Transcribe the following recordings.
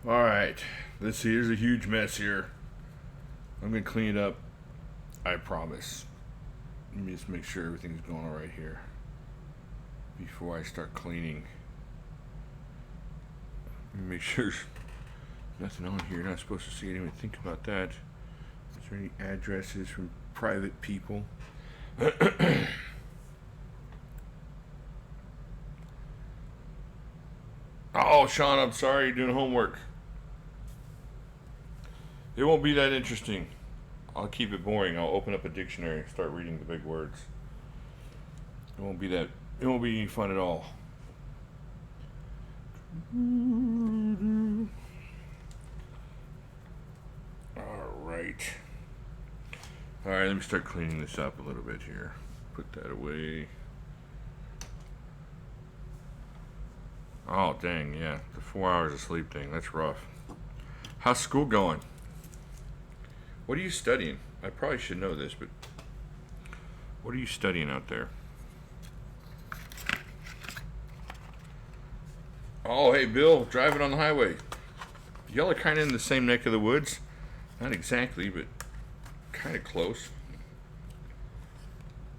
Alright, this here's a huge mess here. I'm gonna clean it up, I promise. Let me just make sure everything's going alright here before I start cleaning. Let me make sure there's nothing on here. You're not supposed to see it. Even think about that. Is there any addresses from private people? Oh, Sean, I'm sorry, you're doing homework. It won't be that interesting. I'll keep it boring. I'll open up a dictionary and start reading the big words. It won't be any fun at all. Alright. Alright, let me start cleaning this up a little bit here. Put that away. Oh, dang, yeah. The 4 hours of sleep thing. That's rough. How's school going? What are you studying? I probably should know this, but what are you studying out there? Oh, hey, Bill, driving on the highway. Y'all are kind of in the same neck of the woods. Not exactly, but kind of close.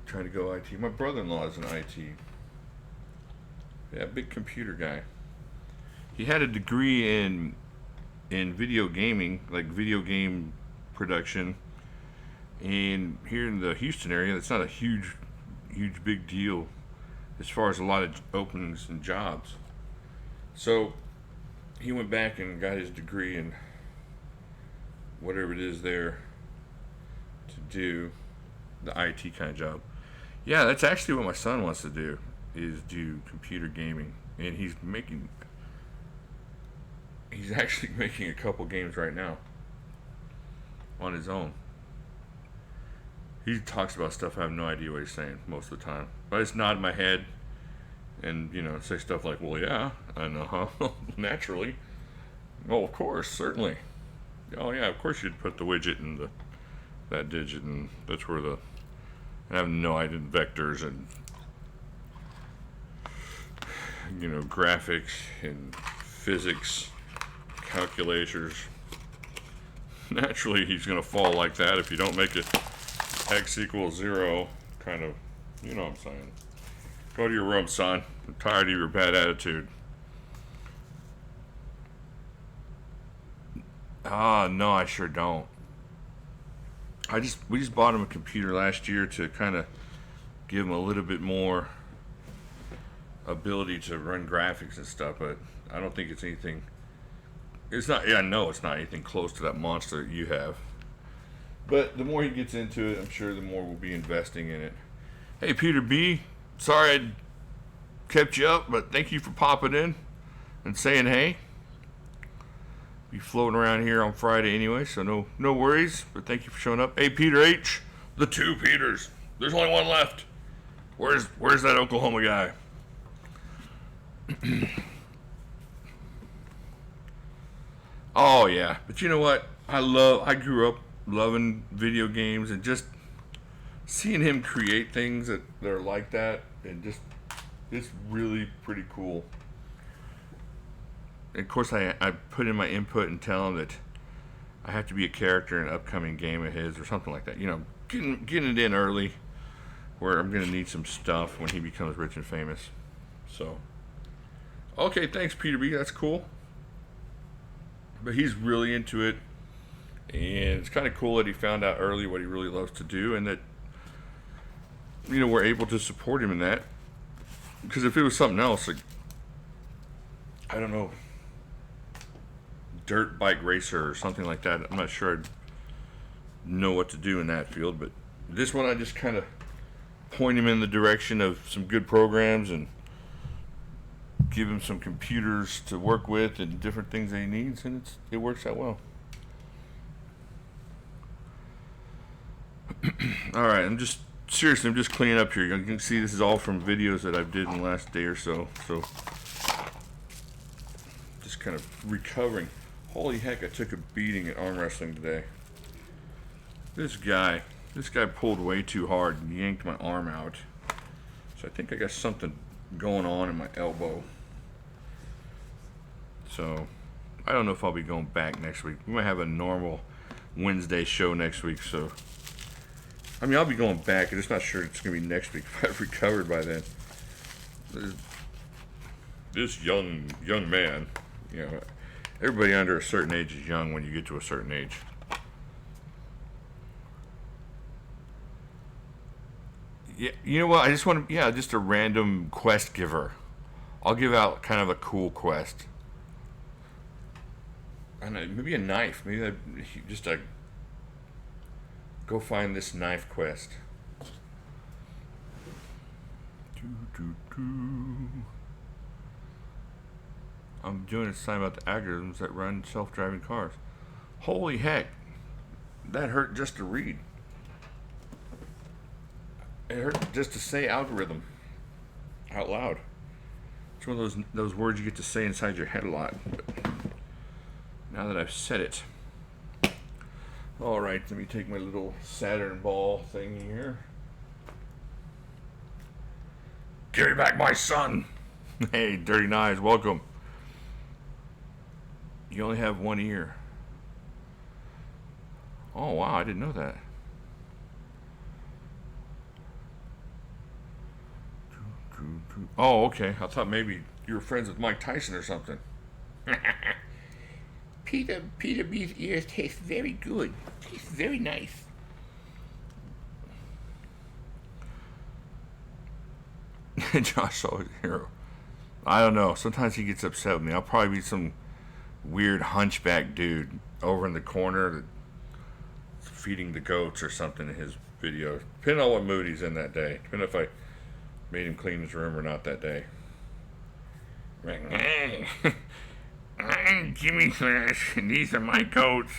Trying to go IT. My brother-in-law is an IT. Yeah, big computer guy. He had a degree in video gaming, like video game production. And here in the Houston area, it's not a huge big deal as far as a lot of openings and jobs. So he went back and got his degree in whatever it is there to do the IT kind of job. Yeah, that's actually what my son wants to do, is do computer gaming. And he's actually making a couple games right now on his own. He talks about stuff I have no idea what he's saying most of the time. But I just nod my head and, say stuff like, well, yeah, I know, huh? Naturally. Oh, of course, certainly. Oh, yeah, of course you'd put the widget in that digit, and that's where I have no idea, vectors and, graphics and physics, calculators. Naturally, he's going to fall like that if you don't make it x equals 0, kind of, you know what I'm saying. Go to your room, son. I'm tired of your bad attitude. No, I sure don't. We just bought him a computer last year to kind of give him a little bit more ability to run graphics and stuff, but I don't think it's anything. It's not. Yeah, I know it's not anything close to that monster that you have. But the more he gets into it, I'm sure the more we'll be investing in it. Hey, Peter B. Sorry I kept you up, but thank you for popping in and saying hey. Be floating around here on Friday anyway, so no worries. But thank you for showing up. Hey, Peter H. The two Peters. There's only one left. Where's that Oklahoma guy? Oh yeah, but you know what? I grew up loving video games, and just seeing him create things that are like that, and just it's really pretty cool. And of course, I put in my input and tell him that I have to be a character in an upcoming game of his or something like that. Getting it in early, where I'm gonna need some stuff when he becomes rich and famous. So, okay, thanks, Peter B. That's cool. But he's really into it, and it's kind of cool that he found out early what he really loves to do, and that we're able to support him in that. Because if it was something else, like, I don't know, dirt bike racer or something like that, I'm not sure I'd know what to do in that field. But this one, I just kind of point him in the direction of some good programs and give him some computers to work with and different things that he needs, and it works out well. All right, I'm just cleaning up here. You can see this is all from videos that I've did in the last day or so. So just kind of recovering. Holy heck, I took a beating at arm wrestling today. This guy pulled way too hard and yanked my arm out. So I think I got something going on in my elbow. So I don't know if I'll be going back next week. We might have a normal Wednesday show next week, so I mean I'll be going back. I'm just not sure it's gonna be next week if I've recovered by then. This young man, you know, everybody under a certain age is young when you get to a certain age. Yeah, you know what? I just want to, yeah, just a random quest giver. I'll give out kind of a cool quest. I don't know, maybe a knife. Maybe just a go find this knife quest. I'm doing a sign about the algorithms that run self-driving cars. Holy heck, that hurt just to read. It hurt just to say algorithm out loud. It's one of those words you get to say inside your head a lot. But now that I've said it. All right, let me take my little Saturn ball thing here. Give me back my son. Hey, Dirty Knives, welcome. You only have one ear. Oh, wow, I didn't know that. Oh, okay. I thought maybe you were friends with Mike Tyson or something. Peter B's ears taste very good. Tastes very nice. Josh Always Hero. I don't know. Sometimes he gets upset with me. I'll probably be some weird hunchback dude over in the corner that's feeding the goats or something in his video. Depending on what mood he's in that day. Depending if I made him clean his room or not that day. I'm Jimmy Slash, and these are my goats,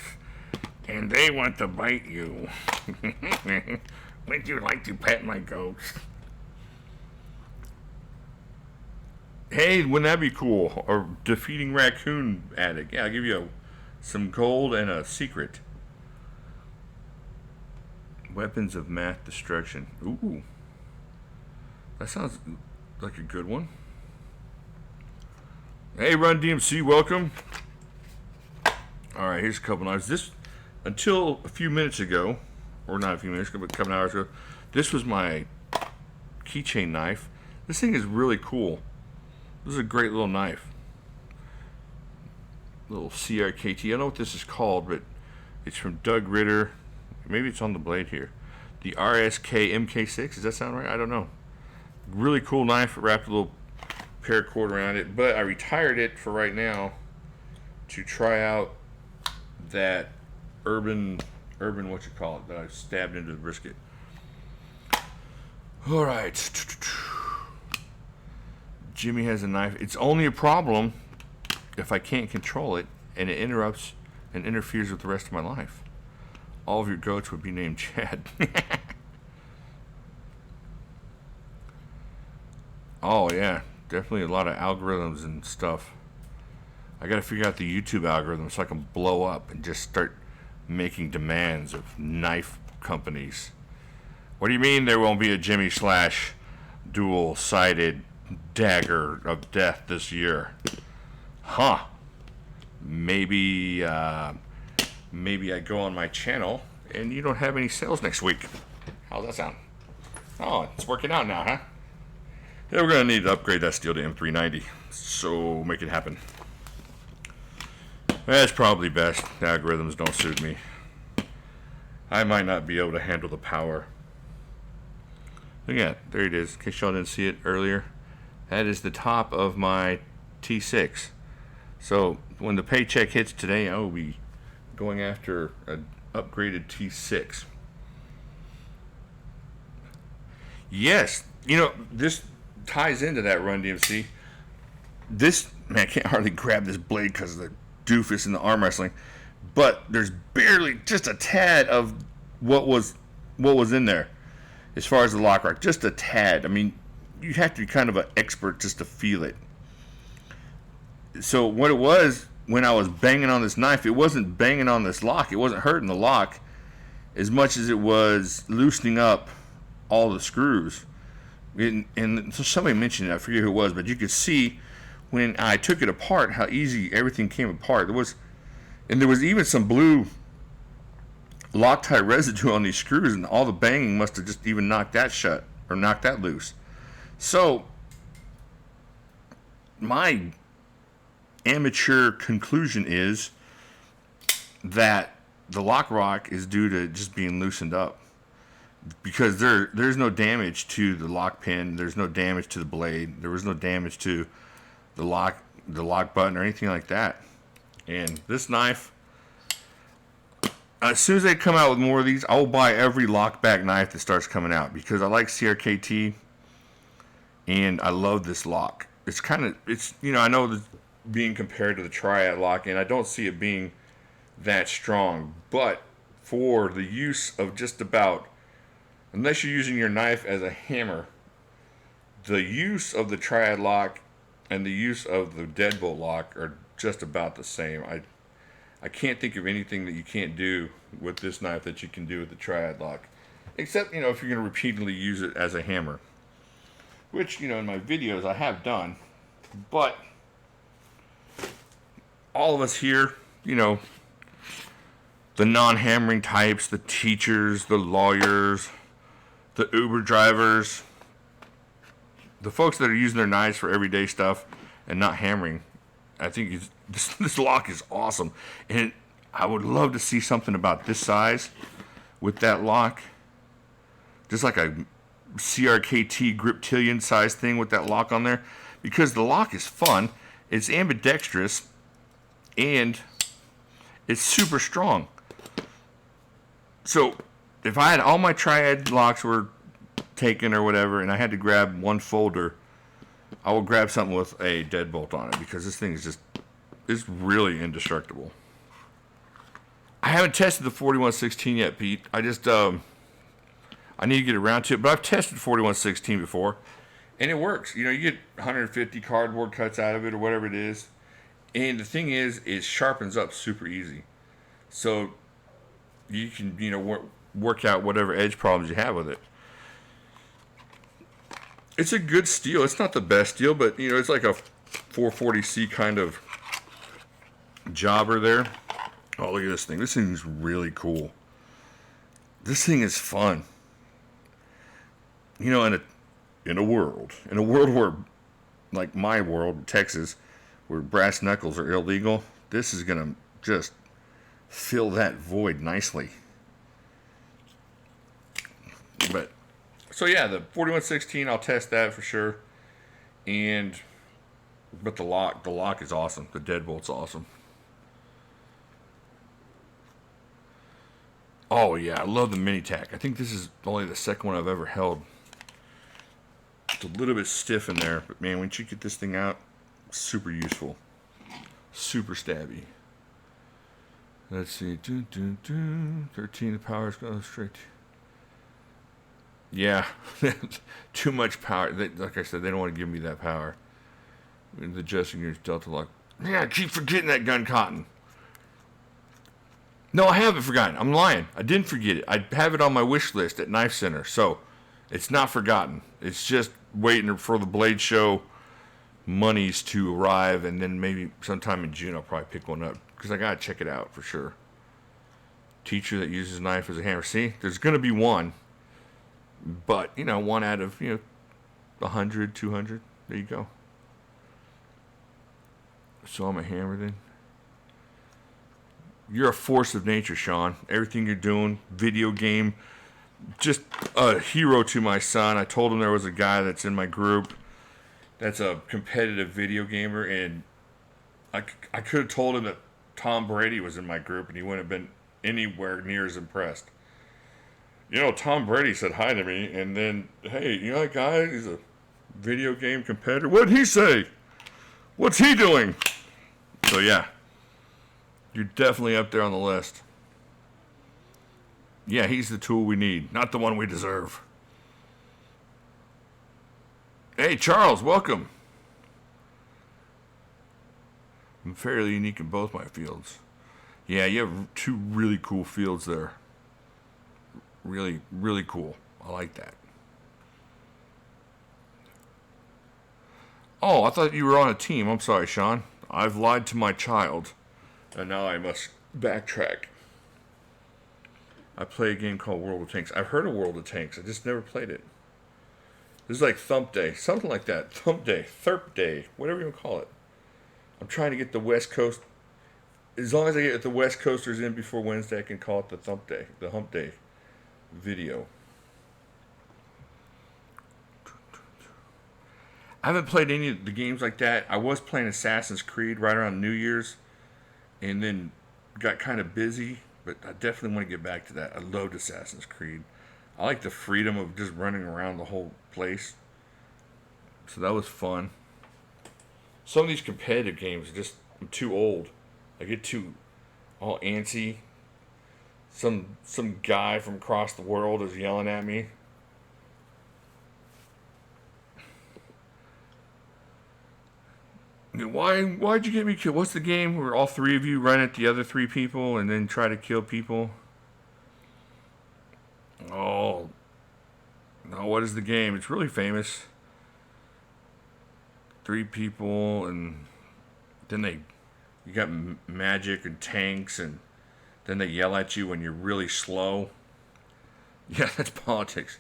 and they want to bite you. Would you like to pet my goats? Hey, wouldn't that be cool? Or defeating raccoon addict. Yeah, I'll give you some gold and a secret. Weapons of mass destruction. Ooh. That sounds like a good one. Hey, Run DMC, welcome. Alright, here's a couple knives. This, until a few minutes ago, or not a few minutes ago, but a couple hours ago, this was my keychain knife. This thing is really cool. This is a great little knife. Little CRKT. I don't know what this is called, but it's from Doug Ritter. Maybe it's on the blade here. The RSK MK6. Does that sound right? I don't know. Really cool knife. Wrapped a little paracord around it, but I retired it for right now to try out that urban what you call it that I stabbed into the brisket. All right. Jimmy has a knife. It's only a problem if I can't control it and it interrupts and interferes with the rest of my life. All of your goats would be named Chad. Oh, yeah. Definitely a lot of algorithms and stuff. I gotta figure out the YouTube algorithm so I can blow up and just start making demands of knife companies. What do you mean there won't be a Jimmy Slash dual-sided dagger of death this year? Huh. Maybe I go on my channel and you don't have any sales next week. How's that sound? Oh, it's working out now, huh? Yeah, we're going to need to upgrade that steel to M390, so make it happen. That's probably best. The algorithms don't suit me. I might not be able to handle the power. Look at that. There it is. In case y'all didn't see it earlier. That is the top of my T6. So when the paycheck hits today, I will be going after an upgraded T6. Yes, you know, this ties into that, Run DMC. This, man, I can't hardly grab this blade because of the doofus in the arm wrestling, but there's barely just a tad of what was in there as far as the lock rock, just a tad. I mean, you have to be kind of an expert just to feel it. So what it was, when I was banging on this knife, it wasn't banging on this lock, it wasn't hurting the lock as much as it was loosening up all the screws. And so somebody mentioned it, I forget who it was, but you could see when I took it apart, how easy everything came apart. There was even some blue Loctite residue on these screws, and all the banging must have just even knocked that shut or knocked that loose. So my amateur conclusion is that the lock rock is due to just being loosened up, because there's no damage to the lock pin, there's no damage to the blade, there was no damage to the lock button or anything like that. And this knife, as soon as they come out with more of these, I will buy every lockback knife that starts coming out, because I like CRKT and I love this lock. It's I know it's being compared to the Triad lock, and I don't see it being that strong, but for the use of just about, unless you're using your knife as a hammer, the use of the Triad lock and the use of the deadbolt lock are just about the same. I can't think of anything that you can't do with this knife that you can do with the Triad lock, except if you're going to repeatedly use it as a hammer, which in my videos I have done. But all of us here, the non-hammering types, the teachers, the lawyers, the Uber drivers, the folks that are using their knives for everyday stuff and not hammering, I think this lock is awesome. And I would love to see something about this size with that lock. Just like a CRKT Griptilian size thing with that lock on there. Because the lock is fun, it's ambidextrous, and it's super strong. So if I had all my Triad locks were taken or whatever, and I had to grab one folder, I will grab something with a deadbolt on it, because this thing is really indestructible. I haven't tested the 4116 yet, Pete. I just I need to get around to it, but I've tested 4116 before, and it works. You get 150 cardboard cuts out of it or whatever it is, and the thing is, it sharpens up super easy, so you can work out whatever edge problems you have with it. It's a good steel. It's not the best steel, but it's like a 440C kind of jobber there. Oh, look at this thing. This thing's really cool. This thing is fun. In a world where, like my world, Texas, where brass knuckles are illegal, this is gonna just fill that void nicely. But so yeah, the 4116, I'll test that for sure. But the lock is awesome. The deadbolt's awesome. Oh yeah, I love the mini tack. I think this is only the second one I've ever held. It's a little bit stiff in there, but man, once you get this thing out, super useful. Super stabby. Let's see. 13, the power's going straight. Yeah, too much power. Like I said, they don't want to give me that power. The adjusting your delta lock. Yeah, I keep forgetting that gun cotton. No, I haven't forgotten. I'm lying. I didn't forget it. I have it on my wish list at Knife Center, so it's not forgotten. It's just waiting for the Blade Show monies to arrive, and then maybe sometime in June I'll probably pick one up, because I gotta check it out for sure. Teacher that uses knife as a hammer. See, there's gonna be one, but one out of 100, 200. There you go. So I'm a hammer then. You're a force of nature, Sean. Everything you're doing, video game, just a hero to my son. I told him there was a guy that's in my group that's a competitive video gamer, and I could have told him that Tom Brady was in my group, and he wouldn't have been anywhere near as impressed. Tom Brady said hi to me, and then, hey, that guy? He's a video game competitor. What'd he say? What's he doing? So, yeah. You're definitely up there on the list. Yeah, he's the tool we need, not the one we deserve. Hey, Charles, welcome. I'm fairly unique in both my fields. Yeah, you have two really cool fields there. Really, really cool. I like that. Oh, Oh, I thought you were on a team. I'm sorry, Sean. I've lied to my child. And now I must backtrack. I play a game called World of Tanks. I've heard of World of Tanks. I just never played it. This is like Thump Day. Something like that. Thump Day. Therp Day. Whatever you want to call it. I'm trying to get the West Coast. As long as I get the West Coasters in before Wednesday, I can call it the Thump Day. The Hump Day video. I haven't played any of the games like that. I was playing Assassin's Creed right around New Year's, and then got kind of busy, but I definitely want to get back to that. I loved Assassin's Creed. I like the freedom of just running around the whole place. So that was fun. Some of these competitive games, I'm too old. I get too all antsy. Some guy from across the world is yelling at me. Why'd you get me killed? What's the game where all three of you run at the other three people and then try to kill people? Oh, no, what is the game? It's really famous. Three people, and then you got magic and tanks, and then they yell at you when you're really slow. Yeah, that's politics.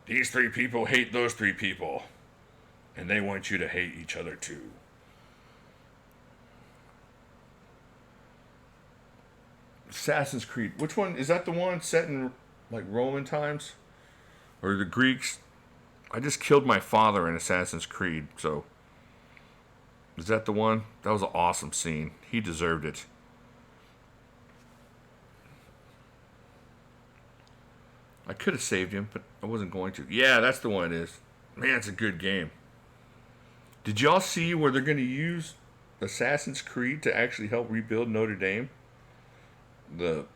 These three people hate those three people, and they want you to hate each other too. Assassin's Creed. Which one? Is that the one set in like Roman times? Or the Greeks? I just killed my father in Assassin's Creed, so. Is that the one? That was an awesome scene. He deserved it. I could have saved him, but I wasn't going to. Yeah, that's the one it is. Man, it's a good game. Did y'all see where they're going to use Assassin's Creed to actually help rebuild Notre Dame? The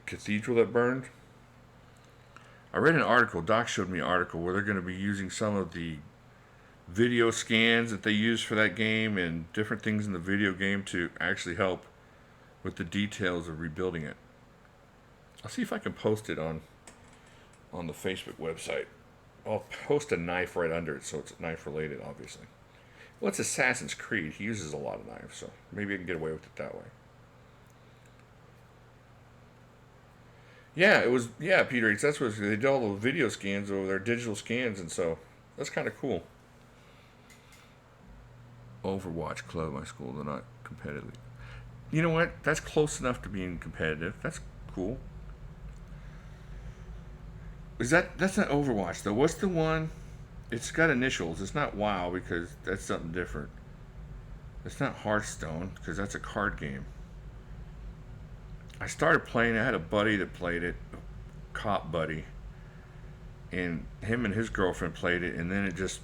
cathedral that burned. I read an article, Doc showed me an article where they're going to be using some of the video scans that they use for that game and different things in the video game to actually help with the details of rebuilding it. I'll see if I can post it on the Facebook website. I'll post a knife right under it so it's knife related, obviously. Well, it's Assassin's Creed. He uses a lot of knives, so maybe I can get away with it that way. Yeah, it was. Yeah, Peter Eats. That's what they did all the video scans over there, digital scans, and so that's kind of cool. Overwatch Club, my school, they're not competitive. You know what? That's close enough to being competitive. That's cool. That's not Overwatch though? What's the one? It's got initials. It's not WoW because that's something different. It's not Hearthstone because that's a card game. I started playing. I had a buddy that played it, a cop buddy, and him and his girlfriend played it, and then it just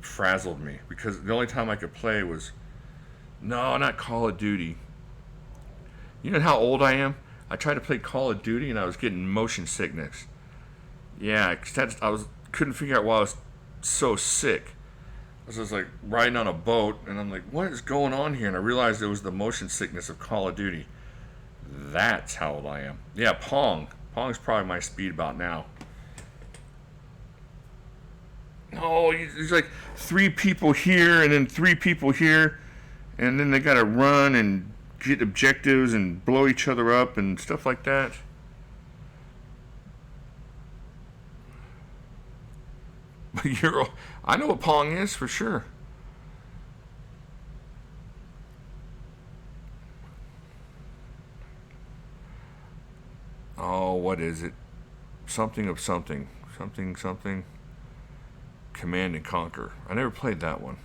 frazzled me because the only time I could play was not Call of Duty. You know how old I am? I tried to play Call of Duty and I was getting motion sickness. Yeah, couldn't figure out why I was so sick. I was just like riding on a boat, and I'm like, what is going on here? And I realized it was the motion sickness of Call of Duty. That's how old I am. Yeah, Pong. Pong's probably my speed about now. No, there's like three people here and then three people here, and then they gotta run and get objectives and blow each other up and stuff like that. But I know what Pong is for sure. Oh, what is it? Something of something. Something. Command and Conquer. I never played that one.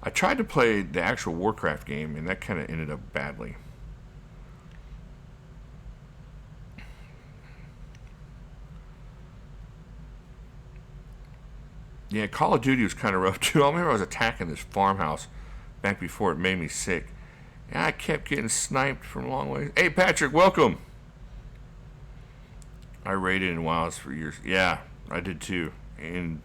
I tried to play the actual Warcraft game, and that kind of ended up badly. Yeah, Call of Duty was kind of rough too. I remember I was attacking this farmhouse back before it made me sick. And I kept getting sniped from a long ways. Hey, Patrick, welcome. I raided in WoWs for years. Yeah, I did too. And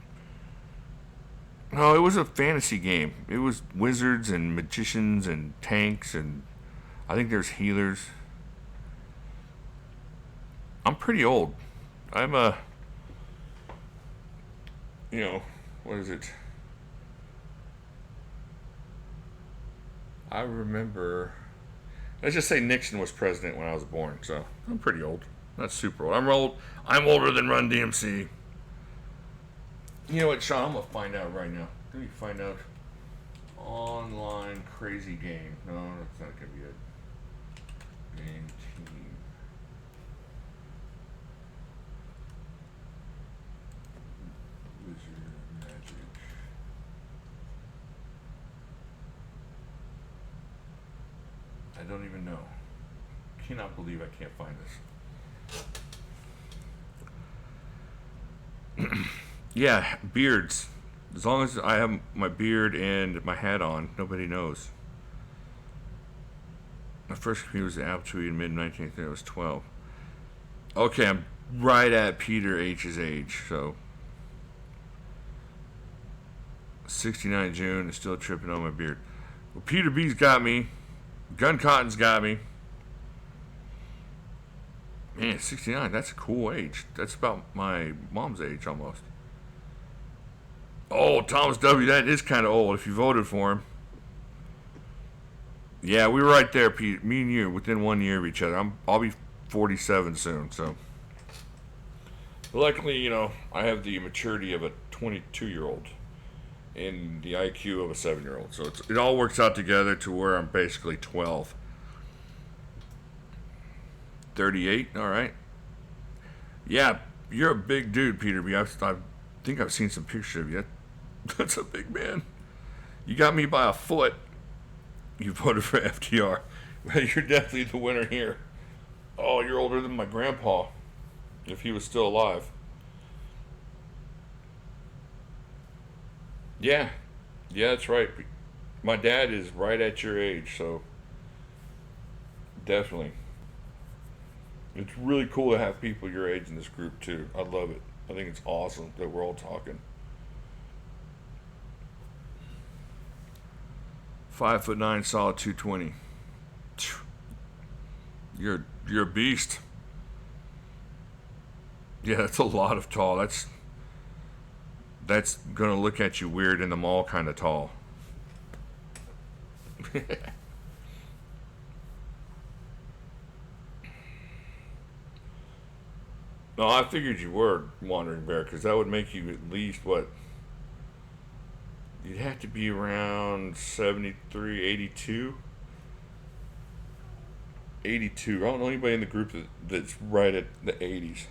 no, it was a fantasy game. It was wizards and magicians and tanks, and I think there's healers. I'm pretty old. I'm what is it? I remember. Let's just say Nixon was president when I was born, so I'm pretty old. Not super old. I'm old. I'm older than Run DMC. You know what, Sean? I'm gonna find out right now. Let me find out. Online crazy game. No, that's not gonna be it. Game team. Wizard Magic. I don't even know. Cannot believe I can't find this. Yeah, beards. As long as I have my beard and my hat on, nobody knows. My first computer was the Apple II in mid-19th. I was 12. Okay, I'm right at Peter H's age, so 69 June is still tripping on my beard. Well, Peter B's got me. Gun Cotton's got me. Man, 69, that's a cool age. That's about my mom's age almost. Oh, Thomas W., that is kind of old if you voted for him. Yeah, we were right there, Pete. Me and you, within 1 year of each other. I'll be 47 soon, so. But luckily, you know, I have the maturity of a 22-year-old and the IQ of a 7-year-old. So it all works out together to where I'm basically 12. 38, all right. Yeah, you're a big dude, Peter B. I think I've seen some pictures of you. That's a big man. You got me by a foot. You voted for FDR. Well, you're definitely the winner here. Oh, you're older than my grandpa, if he was still alive. Yeah, that's right. My dad is right at your age, so definitely. It's really cool to have people your age in this group too. I love it. I think it's awesome that we're all talking. 5'9", solid 220. You're a beast. Yeah, that's a lot of tall. That's gonna look at you weird in the mall, kind of tall. No, I figured you were Wandering Bear because that would make you at least what? You'd have to be around 73, 82. 82. I don't know anybody in the group that's right at the 80s.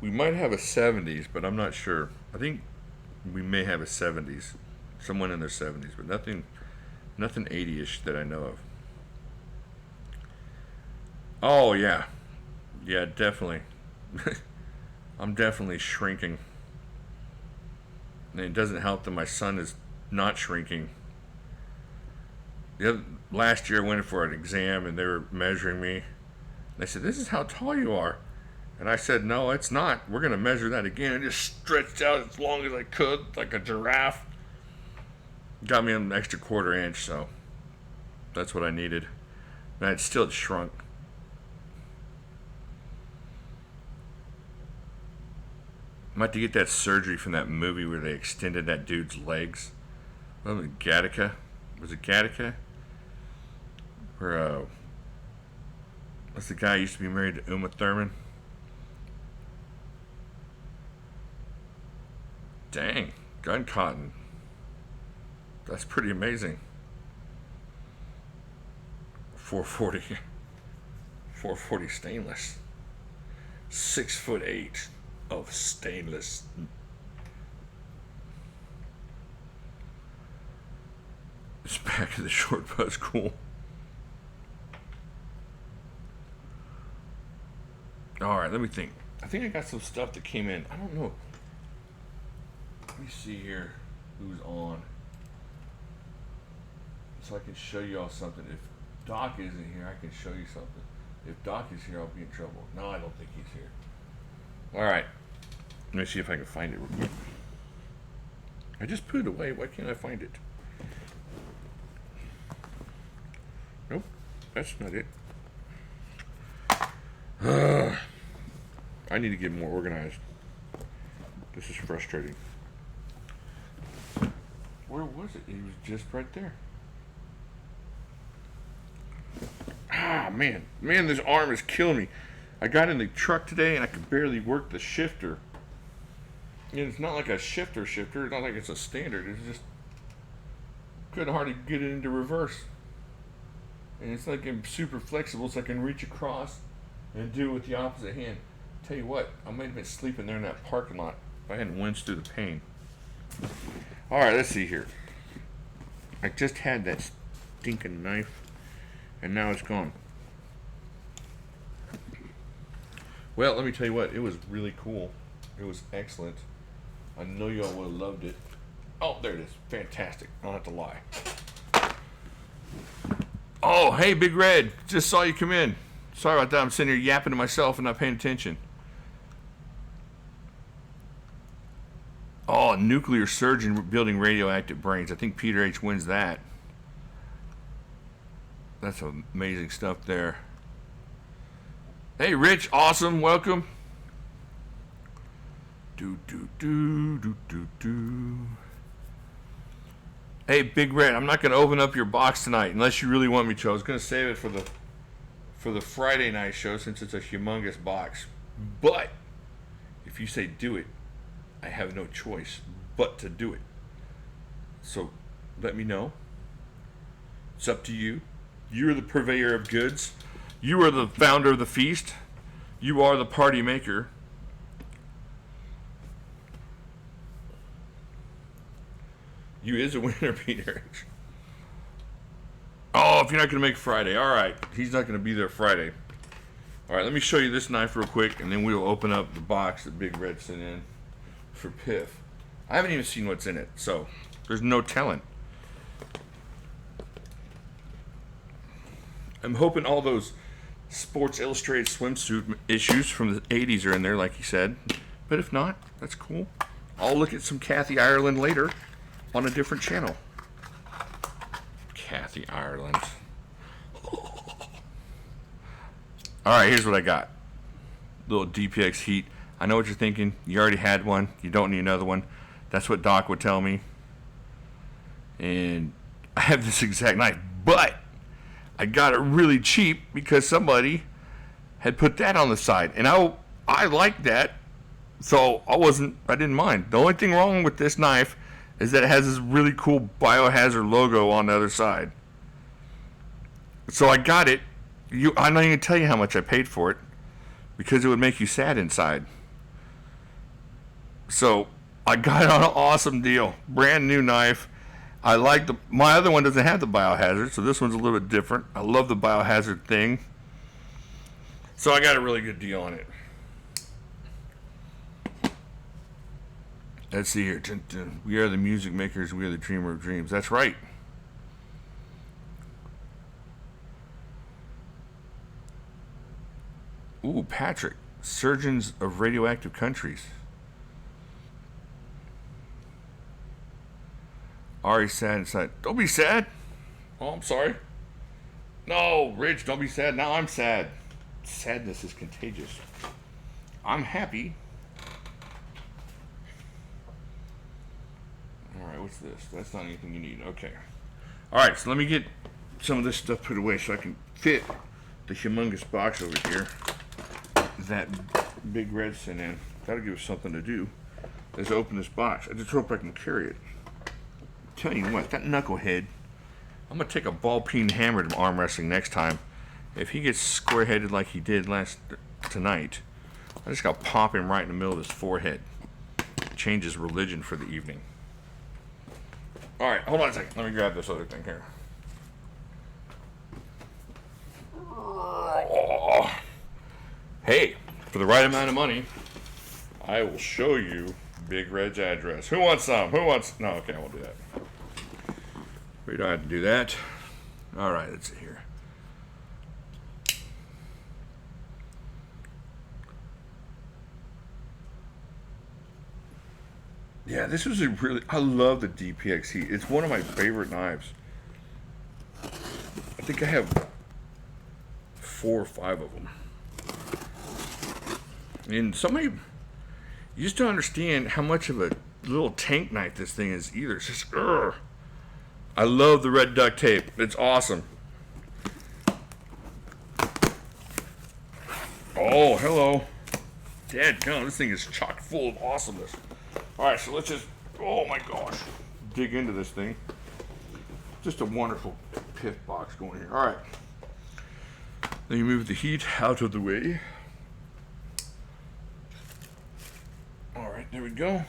We might have a 70s, but I'm not sure. I think we may have a 70s. Someone in their 70s, but nothing 80ish that I know of. Oh, yeah. Yeah, definitely. I'm definitely shrinking. And it doesn't help that my son is not shrinking. Last year I went for an exam and they were measuring me. They said, "This is how tall you are." And I said, "No, it's not. We're going to measure that again." And just stretched out as long as I could, like a giraffe. Got me an extra quarter inch, so that's what I needed. And it still shrunk. I might have to get that surgery from that movie where they extended that dude's legs. What was it, Gattaca? Was it Gattaca? Where, what's the guy who used to be married to Uma Thurman? Dang, gun cotton. That's pretty amazing. 440. 440 stainless. 6'8" of stainless. This back of the short bus cool. Alright, let me think. I think I got some stuff that came in. I don't know. Let me see here who's on. So I can show you all something. If Doc isn't here, I can show you something. If Doc is here, I'll be in trouble. No, I don't think he's here. Alright. Let me see if I can find it real quick. I just put it away. Why can't I find it? Nope. That's not it. I need to get more organized. This is frustrating. Where was it? It was just right there. Ah, man, this arm is killing me. I got in the truck today and I could barely work the shifter. And it's not like a shifter. It's not like it's a standard. It's just couldn't hardly get it into reverse. And it's like I'm super flexible, so I can reach across and do it with the opposite hand. Tell you what, I might have been sleeping there in that parking lot if I hadn't winced through the pain. All right, let's see here. I just had that stinking knife, and now it's gone. Well, let me tell you what, it was really cool. It was excellent. I know y'all would have loved it. Oh, there it is. Fantastic. I don't have to lie. Oh, hey, Big Red. Just saw you come in. Sorry about that. I'm sitting here yapping to myself and not paying attention. Oh, nuclear surgeon building radioactive brains. I think Peter H. wins that. That's amazing stuff there. Hey, Rich. Awesome. Welcome. Hey, Big Red, I'm not going to open up your box tonight unless you really want me to. I was going to save it for the Friday night show since it's a humongous box. But if you say do it, I have no choice but to do it. So let me know. It's up to you. You're the purveyor of goods. You are the founder of the feast. You are the party maker. You is a winner, Peter. Oh, if you're not going to make Friday. All right. He's not going to be there Friday. All right, let me show you this knife real quick, and then we'll open up the box that Big Red sent in for Piff. I haven't even seen what's in it, so there's no telling. I'm hoping all those Sports Illustrated swimsuit issues from the 80s are in there, like he said. But if not, that's cool. I'll look at some Kathy Ireland later on a different channel. Kathy Ireland. Alright, here's what I got. Little DPX heat. I know what you're thinking. You already had one. You don't need another one. That's what Doc would tell me. And I have this exact knife. But I got it really cheap because somebody had put that on the side. And I like that. So I didn't mind. The only thing wrong with this knife is that it has this really cool Biohazard logo on the other side. So I got it. I'm not even going to tell you how much I paid for it because it would make you sad inside. So I got it on an awesome deal. Brand new knife. I like my other one doesn't have the Biohazard, so this one's a little bit different. I love the Biohazard thing. So I got a really good deal on it. Let's see here. We are the music makers. We are the dreamer of dreams. That's right. Ooh, Patrick. Surgeons of radioactive countries. Ari sad inside. Don't be sad. Oh, I'm sorry. No, Rich, don't be sad. Now I'm sad. Sadness is contagious. I'm happy. Alright, what's this? That's not anything you need. Okay. Alright, so let me get some of this stuff put away so I can fit the humongous box over here that Big Red sent in. That'll give us something to do. Let's open this box. I just hope I can carry it. I'm telling you what, that knucklehead, I'm going to take a ball peen hammer to arm wrestling next time. If he gets square-headed like he did tonight, I just got to pop him right in the middle of his forehead. Change his religion for the evening. Alright, hold on a second. Let me grab this other thing here. Hey, for the right amount of money, I will show you Big Red's address. Who wants some? No, okay, I won't do that. We don't have to do that. Alright, let's see here. Yeah, this was I love the DPX heat. It's one of my favorite knives. I think I have 4 or 5 of them. And you just don't understand how much of a little tank knife this thing is either. It's just, I love the red duct tape. It's awesome. Oh, hello. Dadgum, this thing is chock full of awesomeness. Alright, so let's just, oh my gosh, dig into this thing. Just a wonderful pith box going here. Alright. Then you move the heat out of the way. Alright, there we go.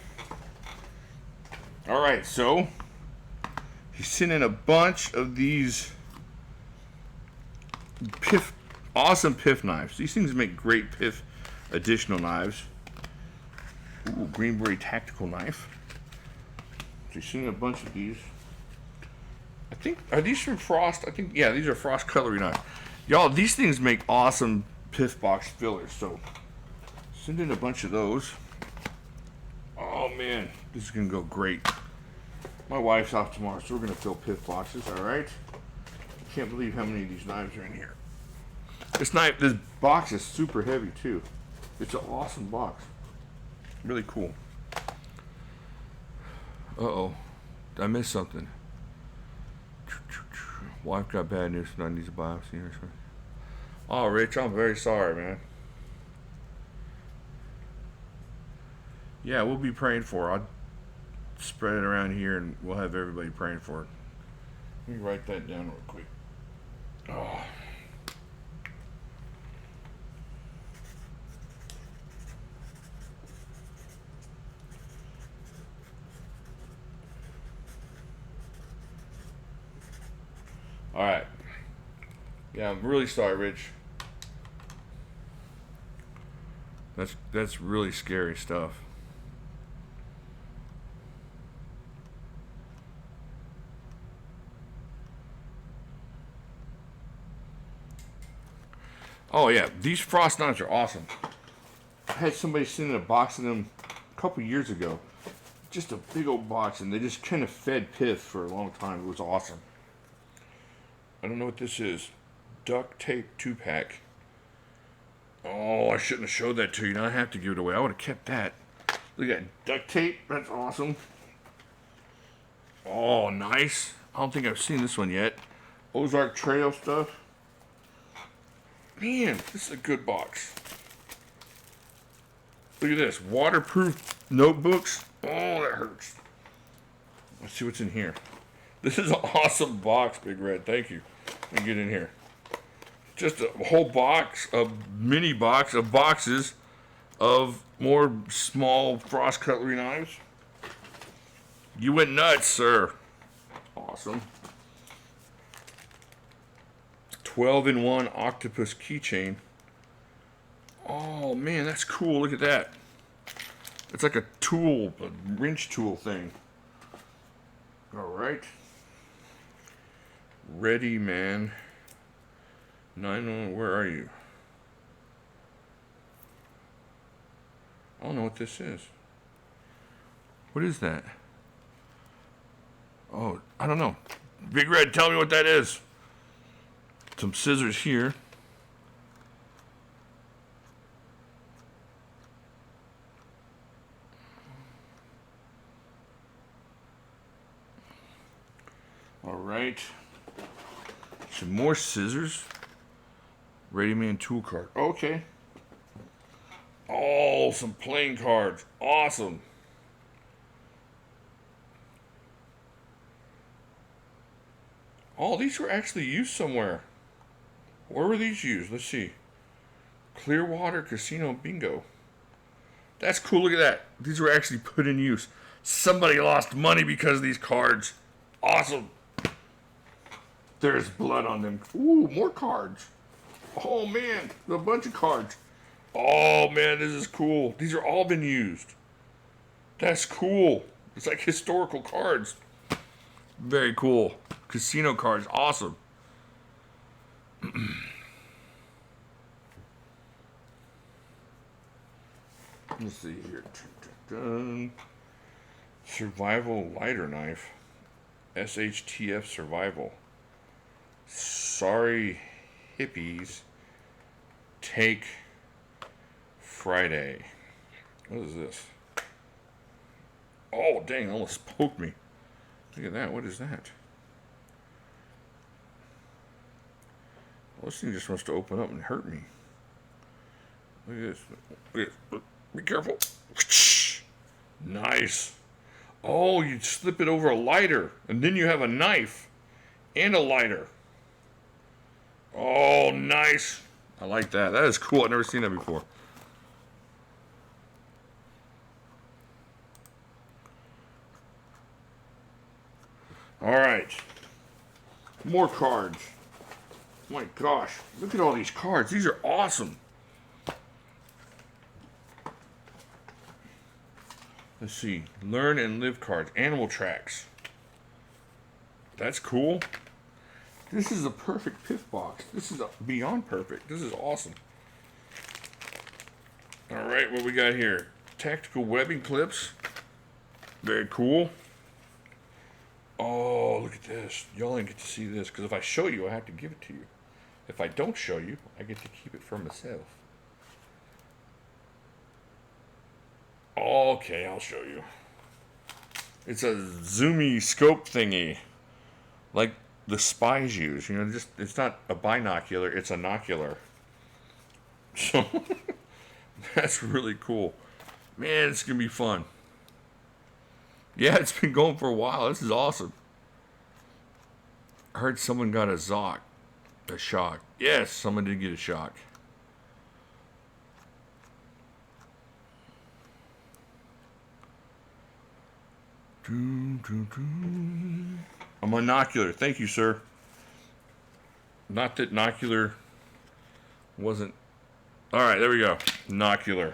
Alright, so he's sent in a bunch of these awesome pith knives. These things make great pith additional knives. Ooh, Greenberry tactical knife. So he's sent in a bunch of these. I think, are these from Frost? I think, yeah, these are Frost cutlery knives. Y'all, these things make awesome pith box fillers, so send in a bunch of those. Oh man, this is gonna go great. My wife's off tomorrow, so we're gonna fill pith boxes, alright? Can't believe how many of these knives are in here. This box is super heavy too. It's an awesome box. Really cool. Uh-oh, I missed something. Wife got bad news, so I need a biopsy or something. Oh, Rich, I'm very sorry, man. Yeah, we'll be praying for her. I'll spread it around here and we'll have everybody praying for her. Let me write that down real quick. Oh. Alright. Yeah, I'm really sorry, Rich. That's really scary stuff. Oh yeah, these Frost knives are awesome. I had somebody send in a box of them a couple years ago. Just a big old box, and they just kind of fed pith for a long time. It was awesome. I don't know what this is. Duct tape 2-pack. Oh, I shouldn't have showed that to you. Now I have to give it away. I would have kept that. Look at that duct tape. That's awesome. Oh, nice. I don't think I've seen this one yet. Ozark Trail stuff. Man, this is a good box. Look at this. Waterproof notebooks. Oh, that hurts. Let's see what's in here. This is an awesome box, Big Red. Thank you. Let me get in here. Just a whole box, a mini box of boxes of more small Frost cutlery knives. You went nuts, sir. Awesome. 12-in-1 octopus keychain. Oh man, that's cool. Look at that. It's like a tool, a wrench tool thing. Alright. Ready, man. 911, where are you? I don't know what this is. What is that? Oh, I don't know. Big Red, tell me what that is. Some scissors here. All right. Some more scissors. Ready Man tool card. Okay. Oh, some playing cards. Awesome. Oh, these were actually used somewhere. Where were these used? Let's see. Clearwater Casino Bingo. That's cool. Look at that. These were actually put in use. Somebody lost money because of these cards. Awesome. There's blood on them. Ooh, more cards. Oh man, a bunch of cards. Oh man, this is cool. These are all been used. That's cool. It's like historical cards. Very cool. Casino cards, awesome. Let's see here. Survival lighter knife. SHTF survival. Sorry hippies. Take Friday. What is this? Oh dang, almost poked me. Look at that. What is that? Well, this thing just wants to open up and hurt me. Look at this. Look at this. Be careful. Nice. Oh, you slip it over a lighter, and then you have a knife and a lighter. Oh, nice. I like that. That is cool. I've never seen that before. All right. More cards. My gosh. Look at all these cards. These are awesome. Let's see. Learn and live cards. Animal tracks. That's cool. This is a perfect piff box. This is beyond perfect. This is awesome. All right, what we got here? Tactical webbing clips. Very cool. Oh, look at this. Y'all didn't get to see this, because if I show you, I have to give it to you. If I don't show you, I get to keep it for myself. Okay, I'll show you. It's a zoomy scope thingy, like the spies use. You know, just it's not a binocular; it's a nocular. So that's really cool. Man, it's gonna be fun. Yeah, it's been going for a while. This is awesome. I heard someone got a shock. Yes, someone did get a shock. A monocular. Thank you, sir. Not that nocular wasn't. All right, there we go. Nocular.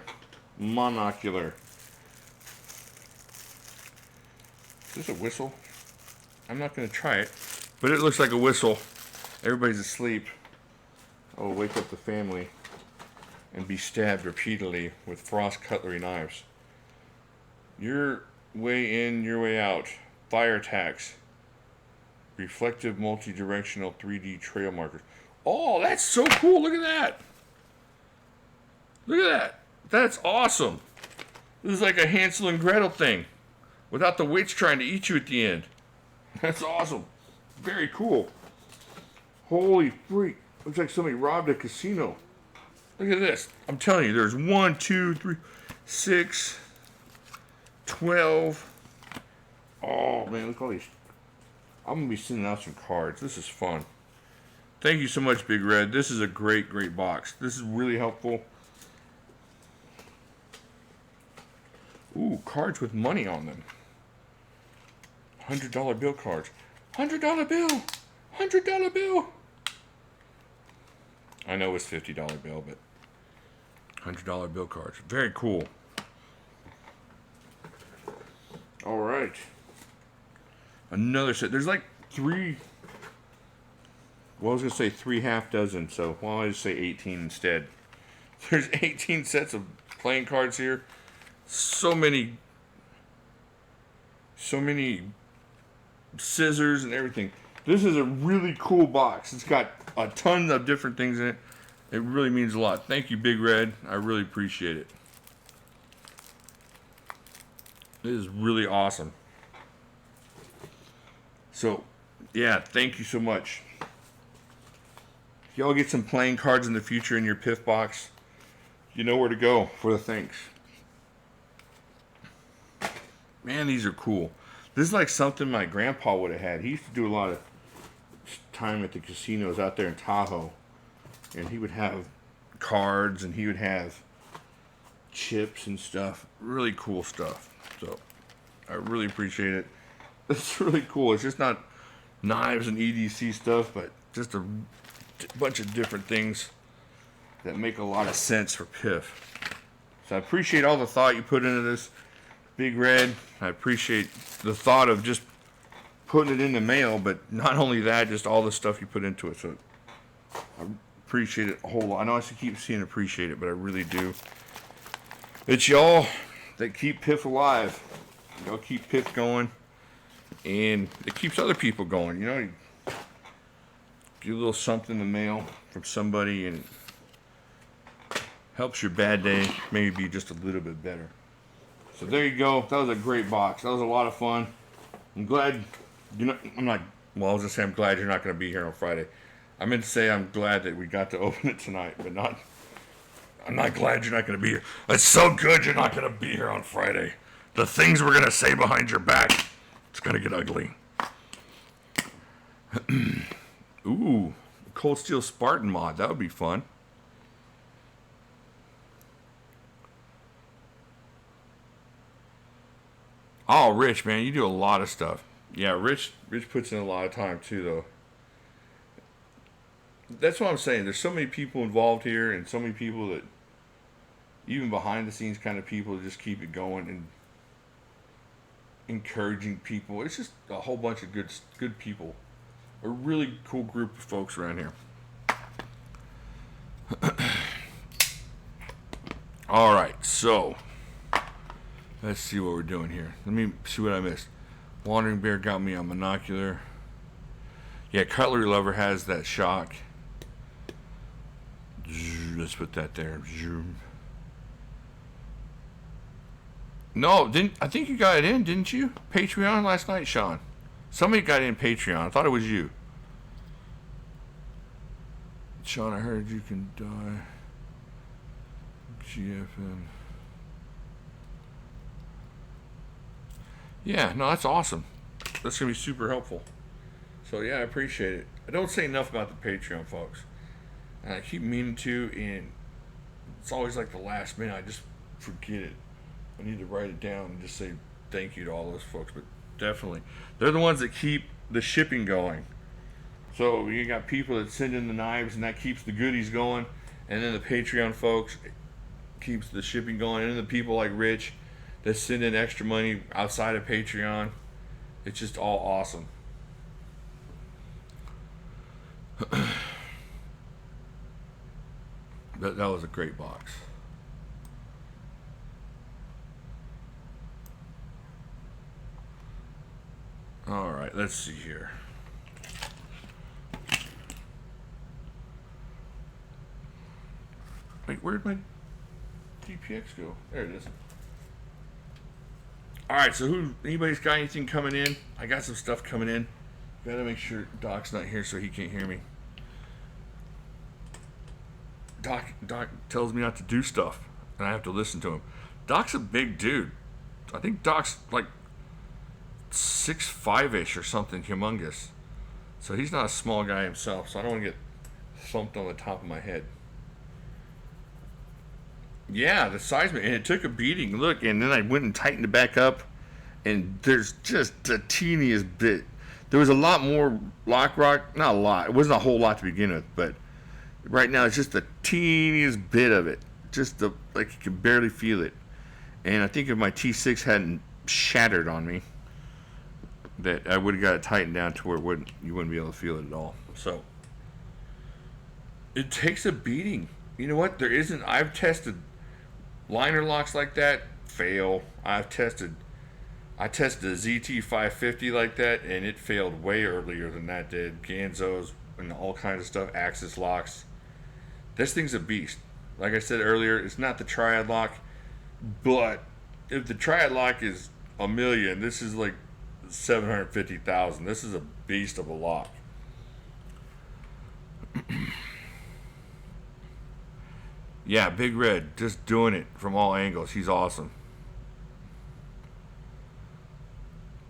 Monocular. Is this a whistle? I'm not going to try it, but it looks like a whistle. Everybody's asleep. Oh, wake up the family and be stabbed repeatedly with frost cutlery knives. Your way in, your way out. Fire attacks. Reflective multi-directional 3D trail markers. Oh, that's so cool. Look at that. Look at that. That's awesome. This is like a Hansel and Gretel thing, without the witch trying to eat you at the end. That's awesome. Very cool. Holy freak. Looks like somebody robbed a casino. Look at this. I'm telling you, there's 1, 2, 3, 6, 12. Oh, man, look at all these. I'm going to be sending out some cards. This is fun. Thank you so much, Big Red. This is a great, great box. This is really helpful. Ooh, cards with money on them. $100 bill cards. $100 bill. $100 bill. I know it's $50 bill, but $100 bill cards. Very cool. All right. Another set. There's like 3. Well, I was going to say 3 half dozen, so why don't I just say 18 instead? There's 18 sets of playing cards here. So many scissors and everything. This is a really cool box. It's got a ton of different things in it. It really means a lot. Thank you, Big Red. I really appreciate it. This is really awesome. So, yeah, thank you so much. If y'all get some playing cards in the future in your Piff box, you know where to go for the thanks. Man, these are cool. This is like something my grandpa would have had. He used to do a lot of time at the casinos out there in Tahoe. And he would have cards and he would have chips and stuff. Really cool stuff. So, I really appreciate it. It's really cool. It's just not knives and EDC stuff, but just a bunch of different things that make a lot of sense for Piff. So I appreciate all the thought you put into this, Big Red. I appreciate the thought of just putting it in the mail, but not only that, just all the stuff you put into it. So I appreciate it a whole lot. I know I should keep saying appreciate it, but I really do. It's y'all that keep Piff alive. Y'all keep Piff going, and it keeps other people going. You know, you get a little something in the mail from somebody, and it helps your bad day maybe be just a little bit better. So there you go. That was a great box. That was a lot of fun. I'm glad you're not. Well, I was gonna say I'm glad you're not gonna be here on Friday. I meant to say I'm glad that we got to open it tonight, but not. I'm not glad you're not going to be here. It's so good you're not going to be here on Friday. The things we're going to say behind your back, it's going to get ugly. Ooh, Cold Steel Spartan mod. That would be fun. Oh, Rich, man, you do a lot of stuff. Yeah, Rich puts in a lot of time too, though. That's what I'm saying. There's so many people involved here, and so many people that, even behind the scenes kind of people, just keep it going and encouraging people. It's just a whole bunch of good people. A really cool group of folks around here. All right, so let's see what we're doing here. Let me see what I missed. Wandering Bear got me on monocular. Yeah, Cutlery Lover has that shock. Let's put that there. No, didn't I think you got it in, didn't you? Patreon last night, Sean. Somebody got in Patreon. I thought it was you. Sean, I heard you can die. GFN. Yeah, no, that's awesome. That's going to be super helpful. So, yeah, I appreciate it. I don't say enough about the Patreon, folks. And I keep meaning to, and it's always like the last minute. I just forget it. I need to write it down and just say thank you to all those folks. But definitely, they're the ones that keep the shipping going. So you got people that send in the knives, and that keeps the goodies going. And then the Patreon folks keeps the shipping going. And then the people like Rich that send in extra money outside of Patreon. It's just all awesome. That was a great box. All right, let's see here. Wait, where'd my DPX go? There it is. All right, so anybody's got anything coming in? I got some stuff coming in. Gotta make sure Doc's not here so he can't hear me. Doc tells me not to do stuff, and I have to listen to him. Doc's a big dude. I think Doc's like 6'5" or something, humongous. So he's not a small guy himself, so I don't want to get thumped on the top of my head. Yeah, the seismic, and it took a beating. Look, and then I went and tightened it back up, and there's just the teeniest bit. There was a lot more lock rock, not a lot. It wasn't a whole lot to begin with, but right now it's just the teeniest bit of it. Just like you can barely feel it. And I think if my T6 hadn't shattered on me, that I would have got it tightened down to where you wouldn't be able to feel it at all. So it takes a beating. You know what? I've tested liner locks like that, fail. I tested a ZT550 like that, and it failed way earlier than that did. Ganzos and all kinds of stuff, Axis locks. This thing's a beast. Like I said earlier, it's not the Triad lock, but if the Triad lock is $1 million, this is like 750,000. This is a beast of a lock. Yeah, Big Red, just doing it from all angles. He's awesome.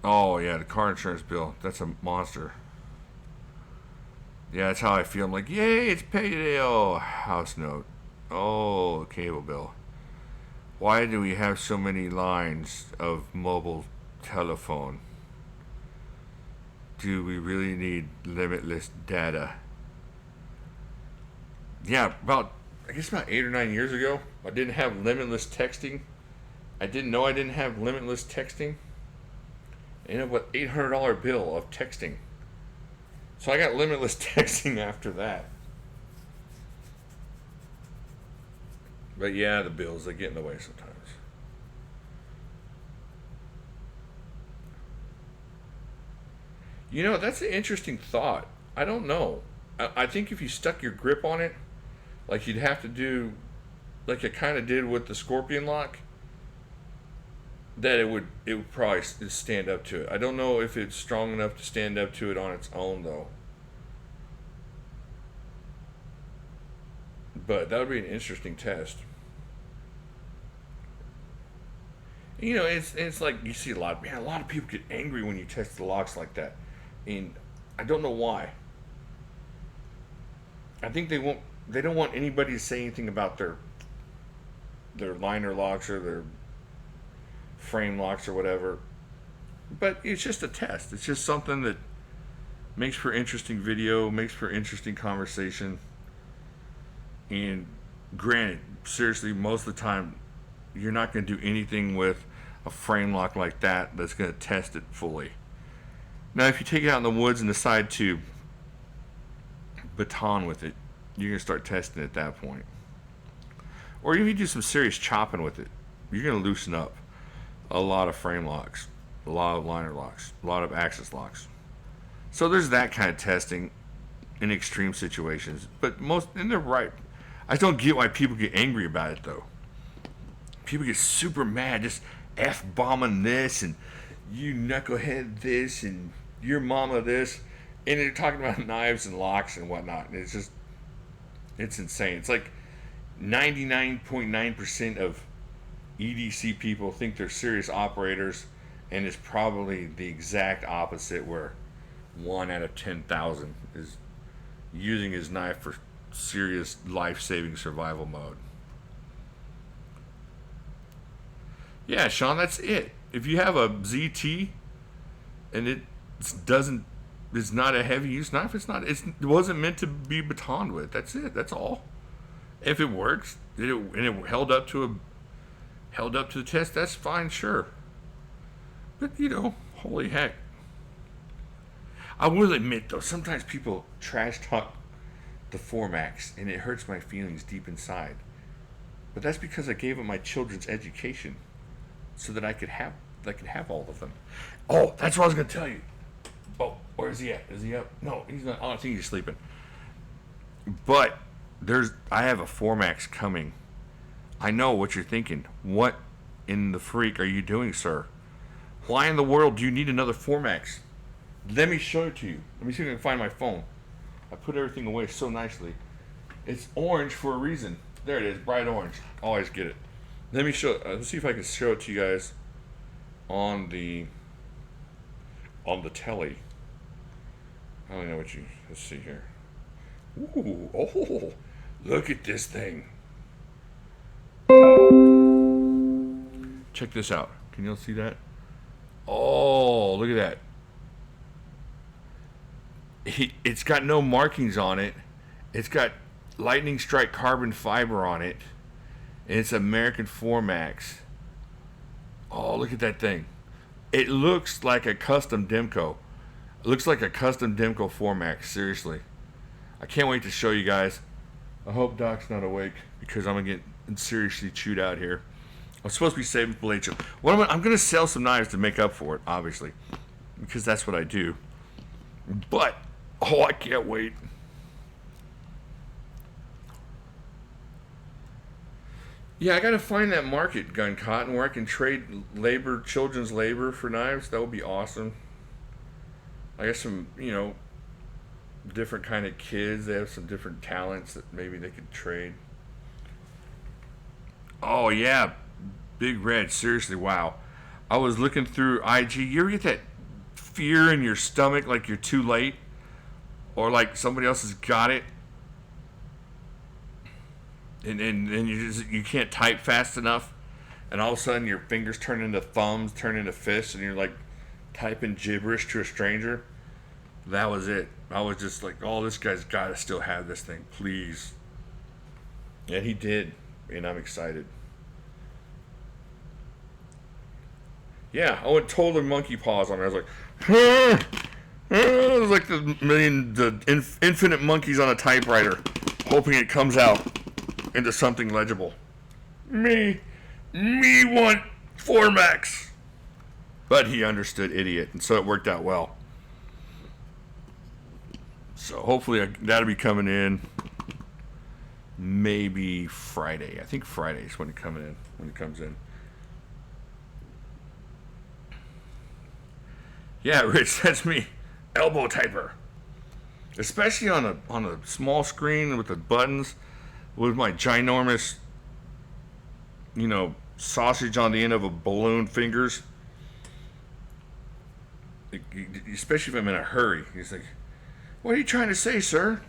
Oh, yeah, the car insurance bill. That's a monster. Yeah, that's how I feel. I'm like, yay, it's payday. Oh, house note. Oh, cable bill. Why do we have so many lines of mobile telephone? Do we really need limitless data? Yeah, about 8 or 9 years ago, I didn't have limitless texting. I didn't know I didn't have limitless texting. I ended up with $800 bill of texting. So I got limitless texting after that. But yeah, the bills, they get in the way sometimes. You know, that's an interesting thought. I don't know. I think if you stuck your grip on it, like you'd have to do, like it kind of did with the Scorpion lock, that it would probably stand up to it. I don't know if it's strong enough to stand up to it on its own, though. But that would be an interesting test. You know, it's like you see a lot of people get angry when you test the locks like that, and I don't know why. I think they don't want anybody to say anything about their liner locks or their frame locks or whatever. But it's just a test. It's just something that makes for interesting video, makes for interesting conversation. And granted, seriously, most of the time, you're not going to do anything with a frame lock like that that's going to test it fully. Now, if you take it out in the woods and decide to baton with it, you're going to start testing it at that point. Or if you do some serious chopping with it, you're going to loosen up a lot of frame locks, a lot of liner locks, a lot of axis locks. So there's that kind of testing in extreme situations. But and they're right. I just don't get why people get angry about it, though. People get super mad, just F-bombing this, and you knucklehead this, and your mama this. And they're talking about knives and locks and whatnot. And it's insane. It's like 99.9% of EDC people think they're serious operators, and it's probably the exact opposite, where 1 out of 10,000 is using his knife for serious life-saving survival mode. Yeah, Sean, that's it. If you have a ZT and it's not a heavy use knife, it wasn't meant to be batoned with. That's it. That's all. If it works and it held up to the test, that's fine, sure. But holy heck. I will admit though, sometimes people trash talk the Formax, and it hurts my feelings deep inside. But that's because I gave them my children's education, so that I could have all of them. Oh, that's what I was gonna tell you. Oh, where is he at? Is he up? No, he's not. I think he's sleeping. But I have a Formax coming. I know what you're thinking. What in the freak are you doing, sir? Why in the world do you need another Formax? Let me show it to you. Let me see if I can find my phone. I put everything away so nicely. It's orange for a reason. There it is, bright orange. Always get it. Let me show it. Let's see if I can show it to you guys on the telly. I don't know let's see here. Ooh, oh, look at this thing. Check this out. Can you all see that? Oh, look at that. It's got no markings on it. It's got lightning strike carbon fiber on it. And it's American Formax. Oh, look at that thing. It looks like a custom Demco. It looks like a custom Demco Formax, seriously. I can't wait to show you guys. I hope Doc's not awake, because I'm going to get seriously chewed out here. I'm supposed to be saving blades. I'm going to sell some knives to make up for it, obviously, because that's what I do. But, I can't wait. Yeah, I gotta find that market, Gun Cotton, where I can trade children's labor for knives. That would be awesome. I got some, different kind of kids. They have some different talents that maybe they could trade. Oh yeah, Big Red. Seriously, wow. I was looking through IG. You ever get that fear in your stomach, like you're too late, or like somebody else has got it? And you can't type fast enough, and all of a sudden your fingers turn into thumbs, turn into fists, and you're like typing gibberish to a stranger. That was it. I was just like, oh, this guy's got to still have this thing, please. And he did, and I'm excited. Yeah, I went totally monkey paws on it. I was like, it was like the infinite monkeys on a typewriter, hoping it comes out into something legible. Me want Formax. But he understood idiot, and so it worked out well. So hopefully that'll be coming in maybe Friday. I think Friday is when it comes in. Yeah, Rich, that's me. Elbow typer. Especially on a small screen with the buttons. with my ginormous, sausage on the end of a balloon fingers. Especially if I'm in a hurry. He's like, "What are you trying to say, sir?"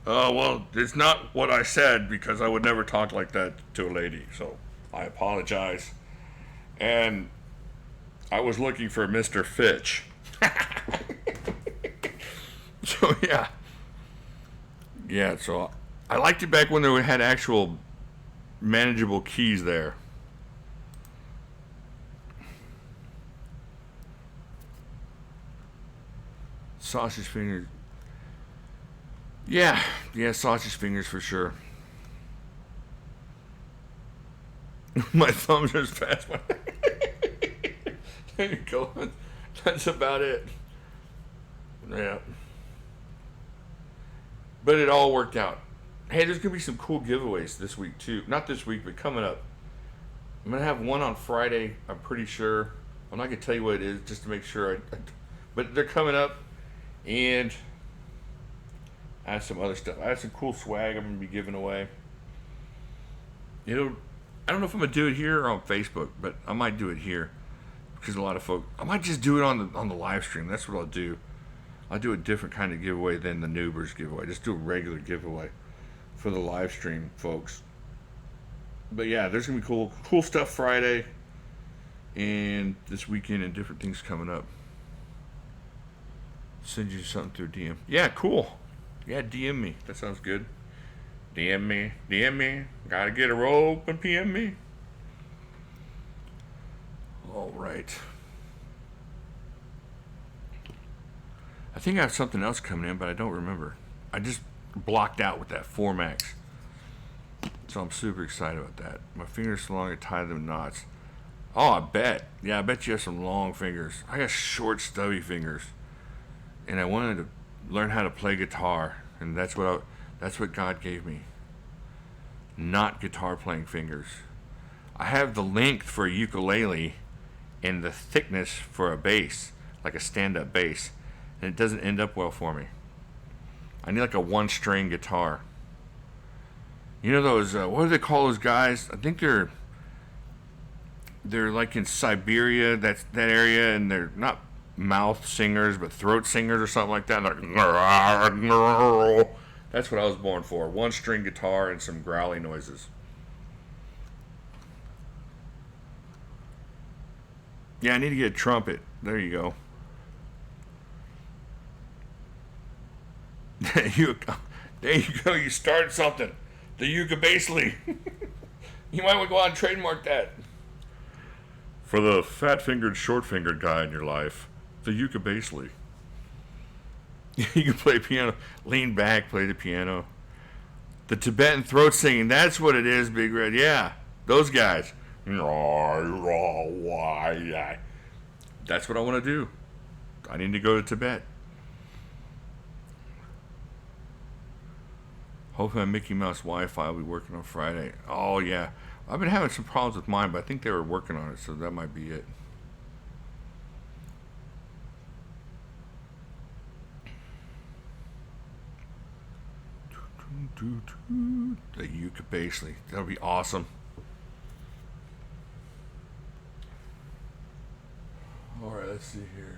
Oh, well, it's not what I said because I would never talk like that to a lady. So I apologize. And I was looking for Mr. Fitch. So, yeah. Yeah, so I liked it back when they had actual manageable keys there. Sausage fingers. Yeah, sausage fingers for sure. My thumbs are as fast. There you go. That's about it. Yeah. But it all worked out. Hey, there's going to be some cool giveaways this week, too. Not this week, but coming up. I'm going to have one on Friday, I'm pretty sure. I'm not going to tell you what it is, just to make sure. But they're coming up. And I have some other stuff. I have some cool swag I'm going to be giving away. I don't know if I'm going to do it here or on Facebook, but I might do it here. Because a lot of folk, I might just do it on the live stream. That's what I'll do. I'll do a different kind of giveaway than the Noobers giveaway. Just do a regular giveaway for the live stream, folks. But yeah, there's going to be cool stuff Friday and this weekend and different things coming up. Send you something through DM. Yeah, cool. Yeah, DM me. That sounds good. DM me. Gotta get a rope and PM me. All right. I think I have something else coming in, but I don't remember. I just blocked out with that 4Max. So I'm super excited about that. My fingers so long I tie them in knots. Oh, I bet. Yeah, I bet you have some long fingers. I got short, stubby fingers. And I wanted to learn how to play guitar. And that's what God gave me. Not guitar playing fingers. I have the length for a ukulele and the thickness for a bass, like a stand-up bass. And it doesn't end up well for me. I need like a one-string guitar. You know those, what do they call those guys? I think they're like in Siberia, that area, and they're not mouth singers, but throat singers or something like that. That's what I was born for. One-string guitar and some growly noises. Yeah, I need to get a trumpet. There you go. There you go. You started something. The ukulele. You might want to go out and trademark that. For the fat-fingered, short-fingered guy in your life, the ukulele. You can play piano. Lean back, play the piano. The Tibetan throat singing. That's what it is, Big Red. Yeah, those guys. That's what I want to do. I need to go to Tibet. Hopefully my Mickey Mouse Wi-Fi will be working on Friday. Oh, yeah. I've been having some problems with mine, but I think they were working on it, so that might be it. The ukulele. That'll be awesome. Alright, let's see here.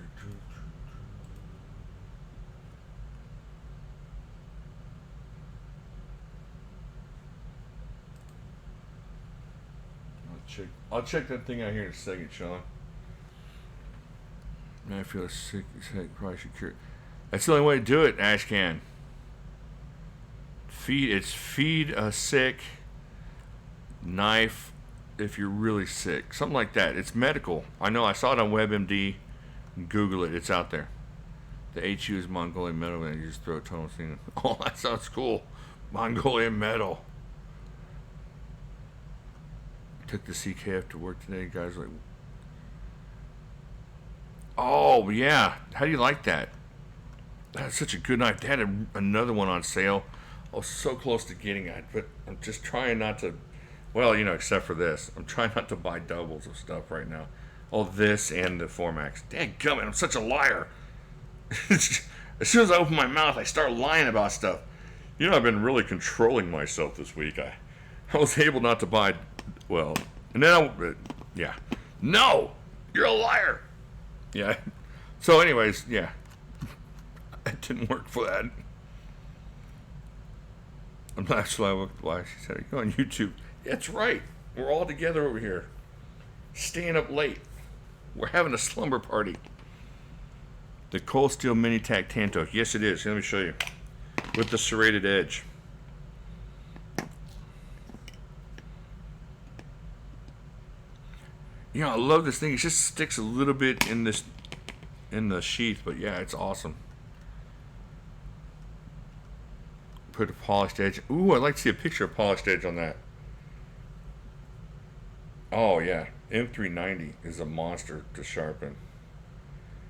I'll check that thing out here in a second, Sean. Man, I feel sick. Probably should cure. That's the only way to do it, Ashcan. Feed a sick knife if you're really sick. Something like that. It's medical. I know. I saw it on WebMD. Google it. It's out there. The HU is Mongolian metal, and you just throw a tunnel thing. Oh, that sounds cool. Mongolian metal. Took the CKF to work today. Guys like, oh yeah, how do you like that? That's such a good knife. They had another one on sale. I was so close to getting it, but I'm just trying not to. Well, except for this, I'm trying not to buy doubles of stuff right now. Oh, this and the 4Max. Dadgummit, I'm such a liar. As soon as I open my mouth, I start lying about stuff. I've been really controlling myself this week. I was able not to buy, well, and then yeah. No! You're a liar! Yeah. So, anyways, yeah. It didn't work for that. I'm not sure why she said, "Are you on YouTube?" That's right. We're all together over here. Staying up late. We're having a slumber party. The Cold Steel Mini Tac Tanto. Yes, it is. Let me show you. With the serrated edge. I love this thing. It just sticks a little bit in the sheath, but yeah, it's awesome. Put a polished edge. Ooh, I'd like to see a picture of polished edge on that. Oh yeah, M390 is a monster to sharpen.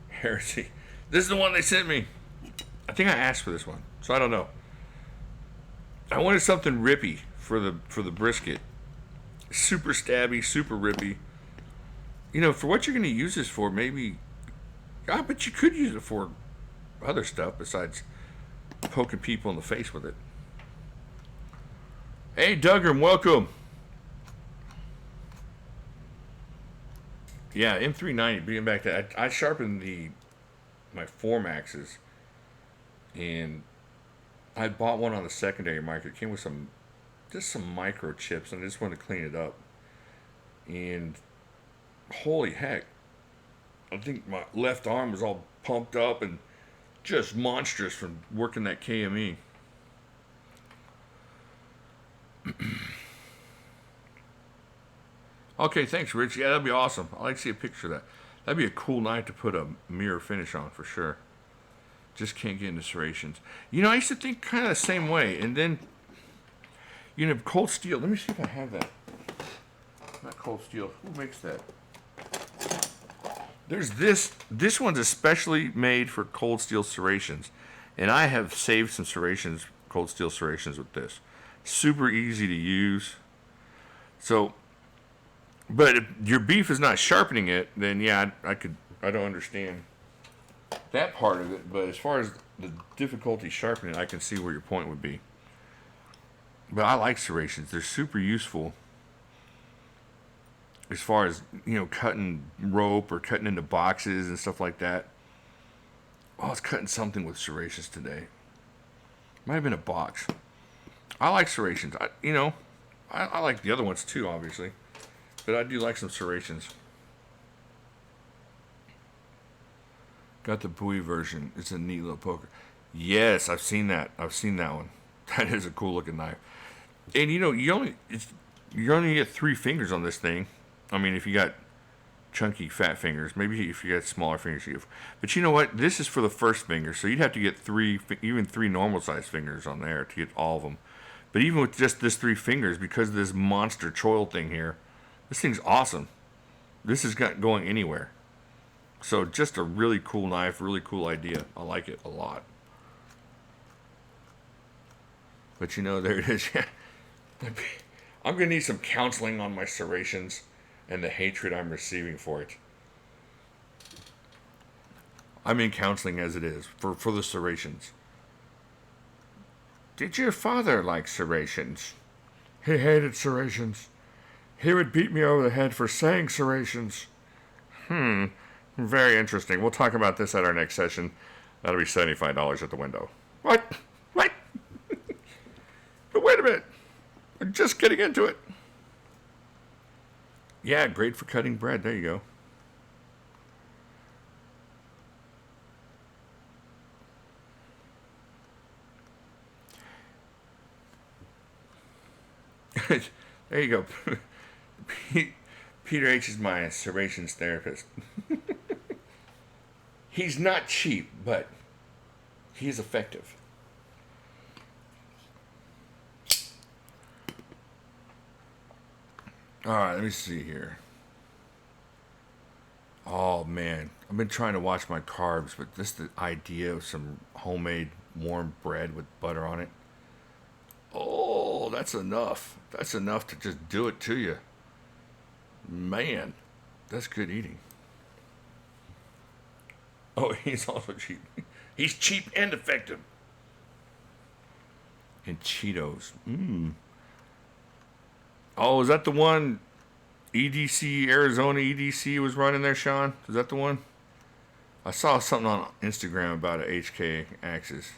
Heresy. This is the one they sent me. I think I asked for this one, so I don't know. I wanted something rippy for the brisket. Super stabby, super rippy. For what you're going to use this for, maybe. But you could use it for other stuff besides poking people in the face with it. Hey, Duggan, welcome. Yeah, M390. Bringing back that, I sharpened my 4Maxes, and I bought one on the secondary market. It came with some microchips, and I just wanted to clean it up. And holy heck, I think my left arm was all pumped up and just monstrous from working that KME. Okay, thanks, Rich. Yeah, that'd be awesome. I'd like to see a picture of that. That'd be a cool knife to put a mirror finish on for sure. Just can't get into serrations. I used to think kind of the same way. And then, cold steel. Let me see if I have that. Not cold steel. Who makes that? There's this. This one's especially made for cold steel serrations. And I have saved some serrations, cold steel serrations with this. Super easy to use. So, but if your beef is not sharpening it, then yeah, I don't understand that part of it. But as far as the difficulty sharpening, I can see where your point would be. But I like serrations. They're super useful as far as, cutting rope or cutting into boxes and stuff like that. Oh, I was cutting something with serrations today. Might have been a box. I like serrations. I like the other ones too, obviously. But I do like some serrations. Got the Bowie version. It's a neat little poker. Yes, I've seen that. I've seen that one. That is a cool looking knife. And you only get 3 fingers on this thing. I mean, if you got chunky fat fingers, maybe if you got smaller fingers, but you know what? This is for the first finger, so you'd have to get 3 normal sized fingers on there to get all of them. But even with just this 3 fingers, because of this monster choil thing here, this thing's awesome. This is not going anywhere. So just a really cool knife, really cool idea. I like it a lot. But there it is. I'm going to need some counseling on my serrations and the hatred I'm receiving for it. I'm in counseling as it is for the serrations. Did your father like serrations? He hated serrations. He would beat me over the head for saying serrations. Very interesting. We'll talk about this at our next session. That'll be $75 at the window. What? What? But wait a minute. I'm just getting into it. Yeah, great for cutting bread. There you go. There you go. Peter H. is my serrations therapist. He's not cheap, but he is effective. All right, let me see here. Oh man, I've been trying to watch my carbs, but just the idea of some homemade warm bread with butter on it. Oh, that's enough. That's enough to just do it to you. Man, that's good eating. Oh, he's also cheap. He's cheap and effective. And Cheetos. Oh, is that the one EDC, Arizona EDC was running there, Sean? Is that the one? I saw something on Instagram about a HK Axis.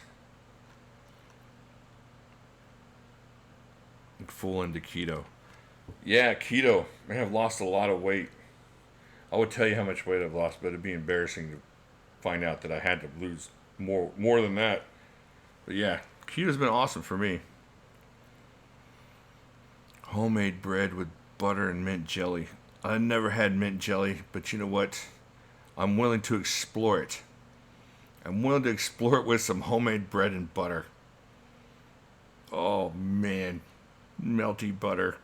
Full into keto. Yeah, keto. I have lost a lot of weight. I would tell you how much weight I've lost, but it'd be embarrassing to find out that I had to lose more than that. But yeah, keto's been awesome for me. Homemade bread with butter and mint jelly. I never had mint jelly, but you know what? I'm willing to explore it. I'm willing to explore it with some homemade bread and butter. Oh man, melty butter.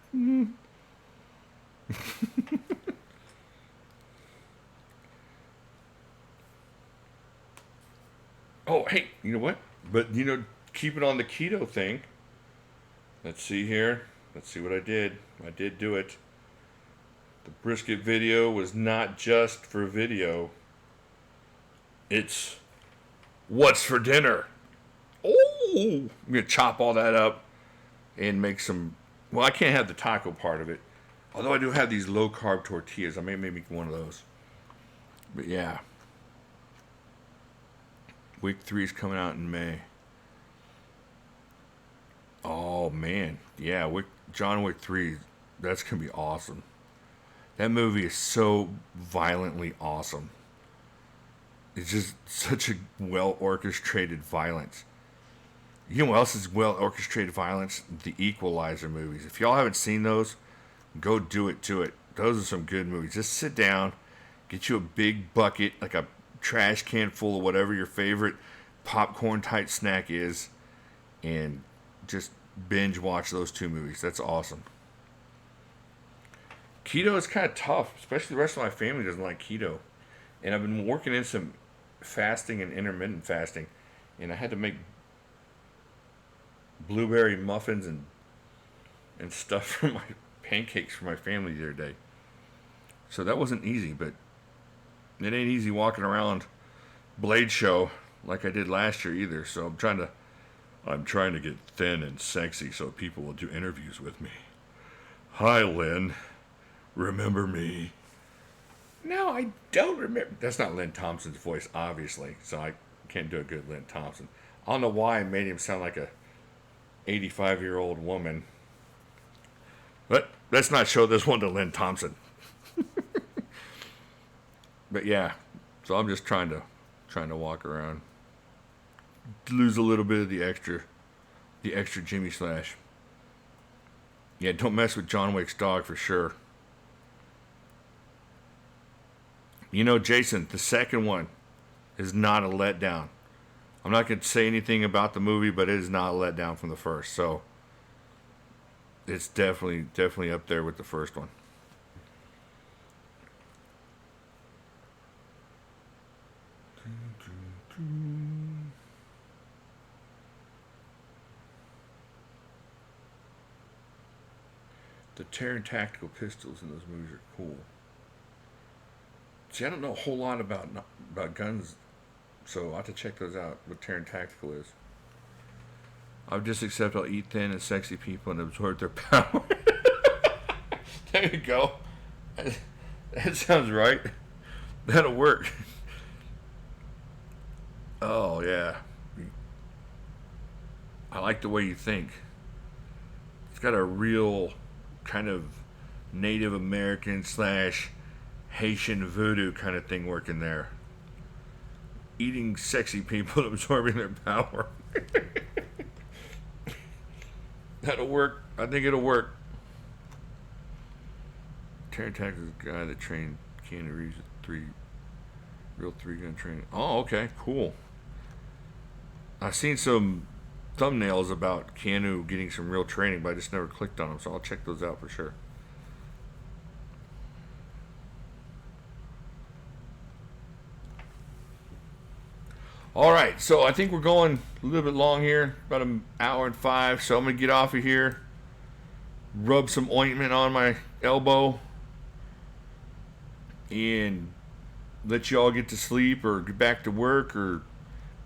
Oh, hey, you know what? But, keep it on the keto thing. Let's see here. Let's see what I did. I did do it. The brisket video was not just for video. It's what's for dinner. Oh, I'm going to chop all that up and make some. Well, I can't have the taco part of it. Although I do have these low-carb tortillas. I may make one of those. But yeah. Week 3 is coming out in May. Oh, man. Yeah, John Wick 3, that's going to be awesome. That movie is so violently awesome. It's just such a well-orchestrated violence. You know what else is well-orchestrated violence? The Equalizer movies. If y'all haven't seen those, go do it to it. Those are some good movies. Just sit down, get you a big bucket, like a trash can full of whatever your favorite popcorn type snack is, and just binge watch those 2 movies. That's awesome. Keto is kind of tough, especially the rest of my family doesn't like keto. And I've been working in some fasting and intermittent fasting, and I had to make blueberry muffins and stuff for my pancakes for my family the other day. So that wasn't easy, but it ain't easy walking around Blade Show like I did last year either. So I'm trying to get thin and sexy so people will do interviews with me. Hi, Lynn. Remember me? No, I don't remember. That's not Lynn Thompson's voice, obviously. So I can't do a good Lynn Thompson. I don't know why I made him sound like a 85-year-old woman. But let's not show this one to Lynn Thompson. But yeah, so I'm just trying to walk around, lose a little bit of the extra Jimmy Slash. Yeah, don't mess with John Wick's dog for sure. Jason, the second one is not a letdown. I'm not going to say anything about the movie, but it is not a letdown from the first. So it's definitely up there with the first one. The Terran tactical pistols in those movies are cool. See, I don't know a whole lot about guns, so I'll have to check those out, what Terran tactical is. I'll just accept I'll eat thin and sexy people and absorb their power. There you go. That sounds right. That'll work. Oh, yeah. I like the way you think. It's got a real kind of Native American / Haitian voodoo kind of thing working there. Eating sexy people and absorbing their power. That'll work. I think it'll work. Terran Tactics is the guy that trained Keanu Reeves at real 3-gun training. Oh, okay, cool. I've seen some thumbnails about Keanu getting some real training, but I just never clicked on them, so I'll check those out for sure. All right, so I think we're going a little bit long here, about an hour and 5, so I'm going to get off of here, rub some ointment on my elbow, and let you all get to sleep or get back to work or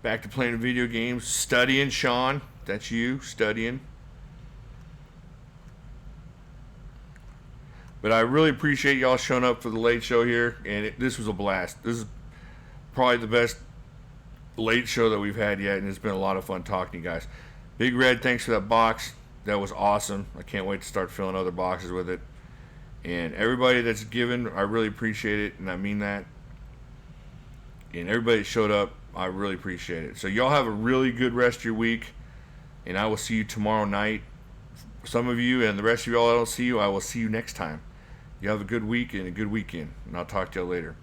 back to playing video games, studying, Sean. That's you studying. But I really appreciate y'all showing up for the late show here, and this was a blast. This is probably the best late show that we've had yet, and it's been a lot of fun talking to you guys. Big Red, thanks for that box. That was awesome. I can't wait to start filling other boxes with it. And everybody that's given, I really appreciate it, and I mean that. And everybody that showed up, I really appreciate it. So y'all have a really good rest of your week, and I will see you tomorrow night. Some of you and the rest of y'all I don't see you, I will see you next time. You have a good week and a good weekend, and I'll talk to y'all later.